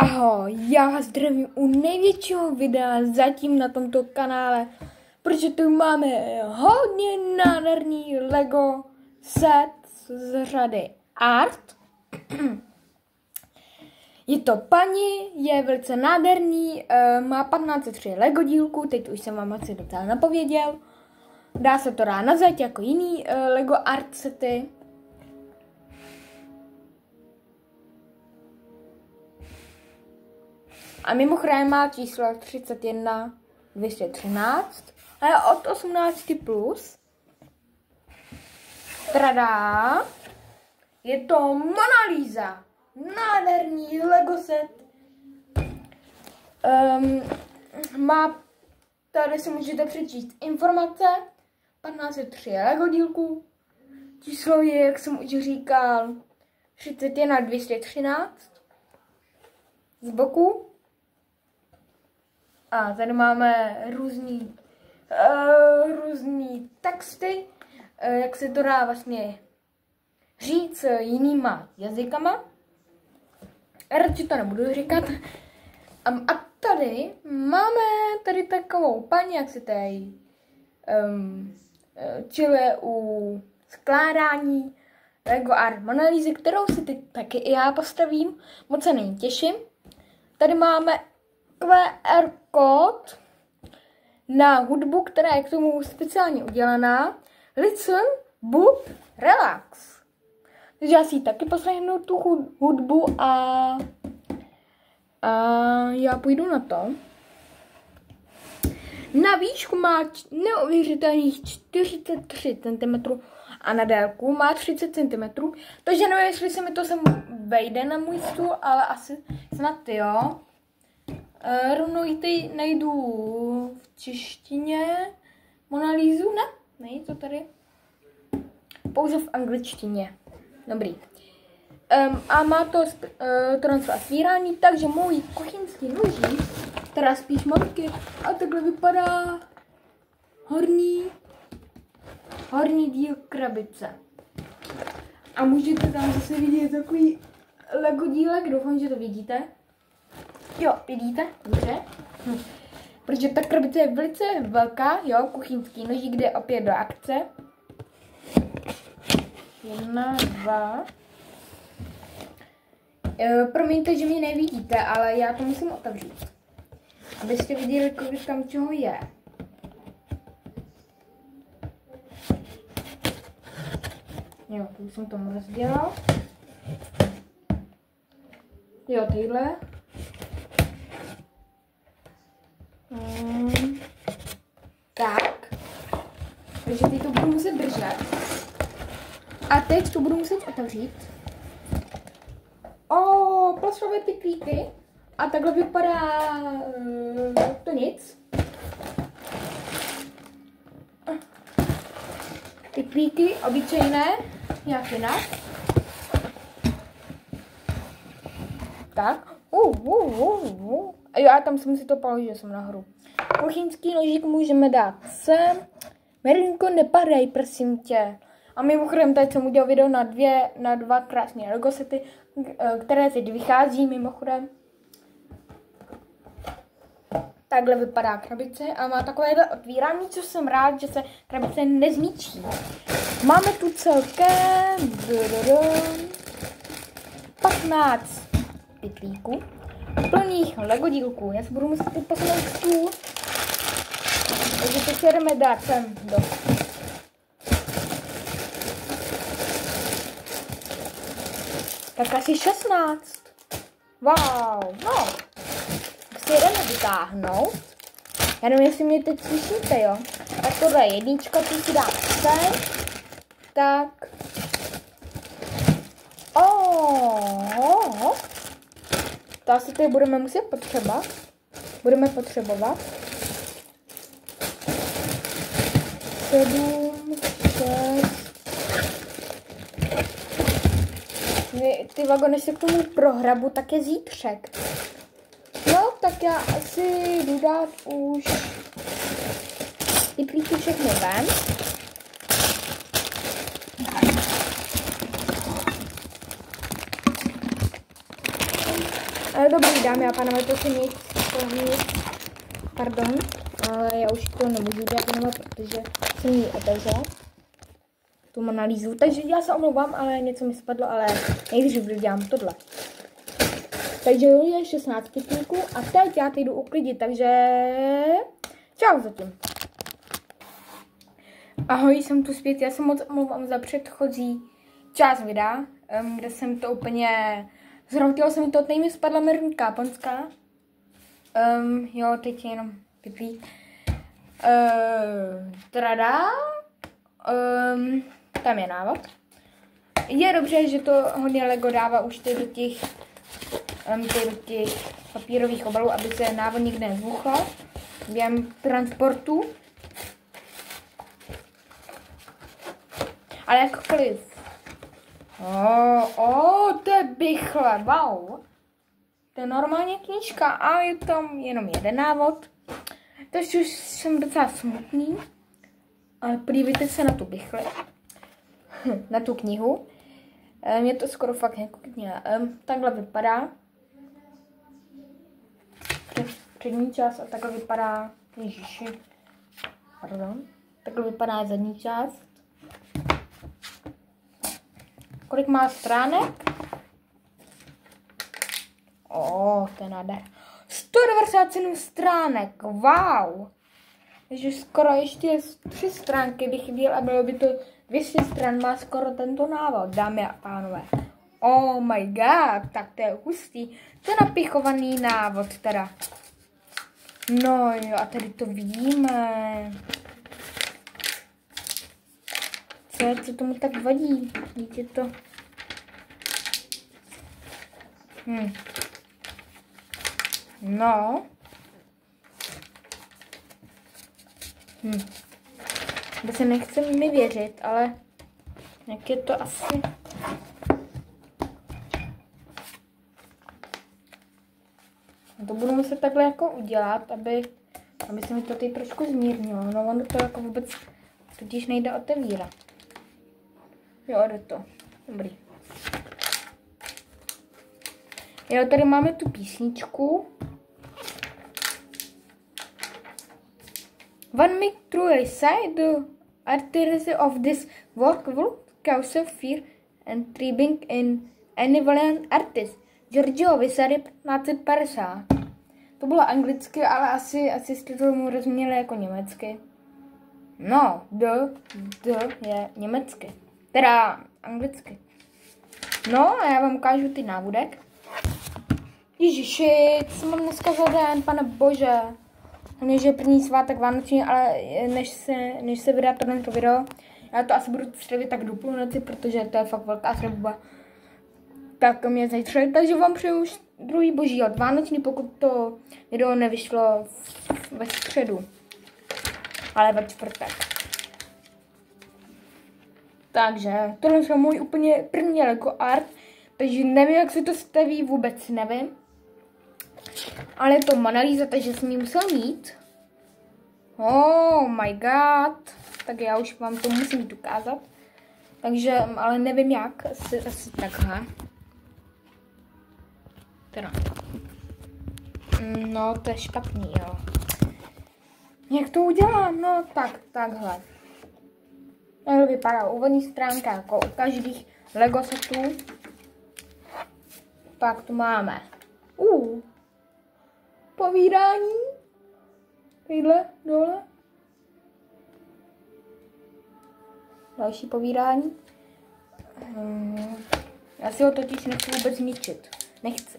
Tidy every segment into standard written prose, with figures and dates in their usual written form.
Ahoj, já vás zdravím u největšího videa zatím na tomto kanále, protože tu máme hodně nádherný Lego set z řady Art. Je to paní, je velice nádherný, má 1503 Lego dílku, teď už jsem vám asi docela napověděl. Dá se to dát na zeď jako jiný Lego Art sety. A mimochodem má číslo 31 213 a je od 18 plus. Tradá! Je to Mona Lisa. Nádherný Lego set. Má, tady si můžete přečíst informace. 1503 Lego dílku. Číslo je, jak jsem už říkal, 31 213 z boku. A tady máme různý texty, jak se to dá vlastně říct jinýma jazykama. Radši to nebudu říkat. A tady máme takovou paní, jak se tady čile u skládání Lego Art Mona Lisy, kterou si teď taky i já postavím. Moc se na ní těším. Tady máme QR kód na hudbu, která je k tomu speciálně udělaná. Listen, boop, relax. Takže já si ji taky poslechnu tu hudbu a já půjdu na to. Na výšku má neuvěřitelných 43 cm a na délku má 30 cm. Takže nevím, jestli se mi to sem vejde na můj stůl, ale asi snad jo. Rovnou ji tady najdu v češtině. Mona Lisu, ne? Není to tady. Pouze v angličtině. Dobrý. A má to transfer a svírání, takže můj kuchyňský nožík, teda spíš matky, a takhle vypadá horní díl krabice. A můžete tam zase vidět takový Lego dílek, doufám, že to vidíte. Jo, vidíte? Dobře. Protože ta krabice je velice velká, jo, kuchyňský nožík jde opět do akce. 1, 2. Promiňte, že mě nevidíte, ale já to musím otevřít. Abyste viděli, kolik tam čeho je. Jo, tu jsem tomu rozdělal. Jo, tyhle. Tak. Takže teď to budu muset držet. A teď to budu muset otevřít. Plastové pytlíky. A takhle vypadá to nic. Pytlíky obyčejné, nějak jinak. Tak. A jo, a tam jsem si to položil, jsem nahoru. Kuchyňský nožík můžeme dát sem. Merlinko, nepadej, prosím tě. A mimochodem, tady jsem udělal video na dva krásné Lego sety, které teď vychází mimochodem. Takhle vypadá krabice a má takovéhle otvírání, což jsem rád, že se krabice nezničí. Máme tu celkem 15 pytlíků plných Lego dílků. Já si budu muset teď posunout stůl, takže teď se jdeme dát sem do. Tak asi 16. Wow, no. Tak si jdeme vytáhnout. Já nevím, jestli mě teď slyšíte, jo. Tak tohle je jednička, tu si dám sem. Tak. To asi tady budeme muset potřebovat. Budeme potřebovat 7, 6. Ty vagony se k tomu prohrabu, tak je zítřek. No, tak já asi jdu dát už pytlíky všechny ven. Dobrý, dámy a pánové, to si nic, pardon, ale já už to nemůžu dělat, protože jsem ji otevřela, tu analýzu, takže já se omlouvám, ale něco mi spadlo, ale nejdřív dělám tohle. Takže je 16 pitníků a teď já teď jdu uklidit, takže čau zatím. Ahoj, jsem tu zpět, já se moc omlouvám za předchozí část videa, kde jsem to úplně zhroutila, jsem to, teď mi spadla merníka japonská. Jo, teď je jenom pitlík. Trada. Tam je návod. Je dobře, že to hodně Lego dává už do těch papírových obalů, aby se návod nikde nezvuchal během transportu. Ale jakkoliv. To je bychle, wow. To je normálně knížka a je tam jenom jeden návod. Takže už jsem docela smutný. Ale podívejte se na tu bychle. Na tu knihu. Je to skoro fakt jako kniha. Takhle vypadá. Přední část a takhle vypadá. Ježiši. Pardon. Takhle vypadá zadní část. Kolik má stránek? To je nádher. 197 stránek, wow! Takže skoro ještě 3 stránky bych chyběl a bylo by to 200 stran, má skoro tento návod, dámy a pánové. Oh my god, tak to je hustý. To je napichovaný návod teda. No jo, a tady to vidíme. Co tomu tak vadí? Vidíte to? No. To se nechce mi věřit, ale jak je to asi... To budu muset takhle jako udělat, aby se mi to tady trošku zmírnilo. No ono to jako vůbec totiž nejde otevírat. Jo, jde to. Dobrý. Jo, tady máme tu písničku. One me through a side, the artillery of this work will cause fear and tripping in any valiant artist. Giorgio Vasari 1550. To bylo anglicky, ale asi jste tomu rozuměli jako německy. No, the je německy. Teda anglicky. No a já vám ukážu ty návodek. Ježiši, co mám dneska za den, pane bože. Hlavně, že je první svátek vánoční, ale než se vydá tohle video, já to asi budu střevit tak do půlnoci, protože to je fakt velká sreba. Tak mě zajtřeli, takže vám přeju už druhý boží od vánoční, pokud to video nevyšlo ve středu, ale ve čtvrtek. Takže tohle je můj úplně první Lego art, takže nevím, jak se to staví, vůbec nevím. Ale je to Mona Lisa, takže jsem ji musel mít. Oh my god. Tak já už vám to musím dokázat. Takže, ale nevím jak, asi takhle. Teda. No, to je špatný, jo. Jak to udělám? No, takhle. Takhle vypadá úvodní stránka, jako u každých Lego setů. Pak tu máme. Povídání. Tadyhle, dole. Další povídání. Já si ho totiž nechci vůbec zničit. Nechci.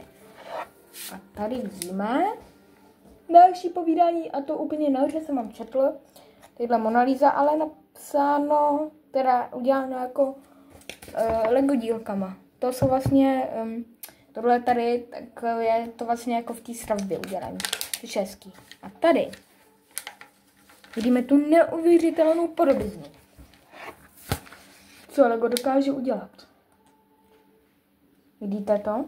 A tady vidíme další povídání a to úplně nahoře jsem vám četl. Tadyhle Mona Lisa, ale napsáno, teda uděláno jako Lego dílkama. To jsou vlastně, tohle tady, tak je to vlastně jako v té stavbě udělané. Český. A tady vidíme tu neuvěřitelnou podobiznu. Co Lego dokáže udělat? Vidíte to?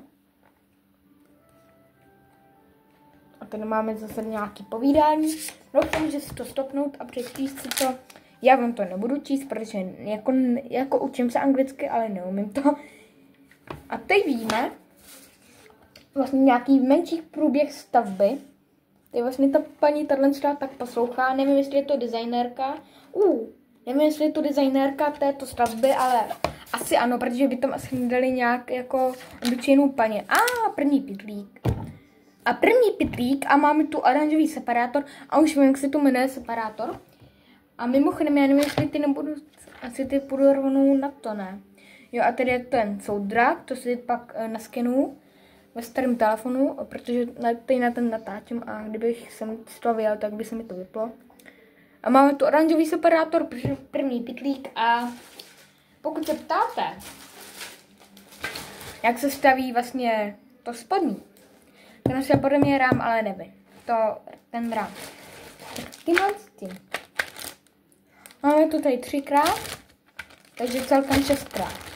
A tady máme zase nějaké povídání. Doufám, že si to stopnout a přečíst si to. Já vám to nebudu číst, protože jako učím se anglicky, ale neumím to. A teď víme, vlastně nějaký menší průběh stavby. To je vlastně ta paní tato tak poslouchá, nevím, jestli je to designérka. Nevím, jestli je to designérka této stavby, ale asi ano, protože by tam asi nedali nějak jako obyčejnou paní. První pytlík. A máme tu oranžový separátor a už vím, jak se to jmenuje separátor. A mimochodem, já nevím, jestli ty nebudu, asi ty půjdu rovnou na to, ne? Jo, a tady je ten soudrak, to si pak naskenuju ve starém telefonu, protože tady na ten natáčím a kdybych sem z toho vyjel, tak by se mi to vyplo. A máme tu oranžový separátor, první pytlík a pokud se ptáte, jak se staví vlastně to spodní, ten se podle mě rám, ale nevím. Ten rám. Tímhle s tím. Máme tu tady 3x, takže celkem 6x.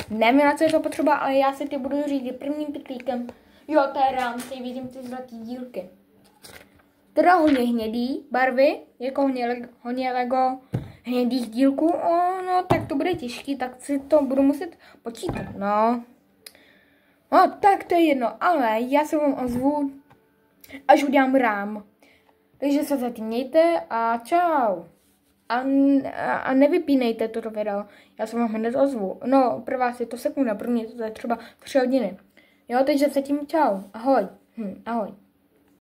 Nevím, na co je to potřeba, ale já si ty budu řídit prvním pytlíkem. Jo, to je rám, tady vidím ty zlatý dílky. Teda hodně hnědý barvy, jako hodně Lego hnědých dílků. No, tak to bude těžký, tak si to budu muset počítat, no. No, tak to je jedno, ale já se vám ozvu, až udělám rám. Takže se zatím mějte a čau. A nevypínejte toto video, já se vám hned ozvu. No, pro vás je to sekunda, pro mě to je třeba 3 hodiny. Jo, takže zatím čau, ahoj. Ahoj.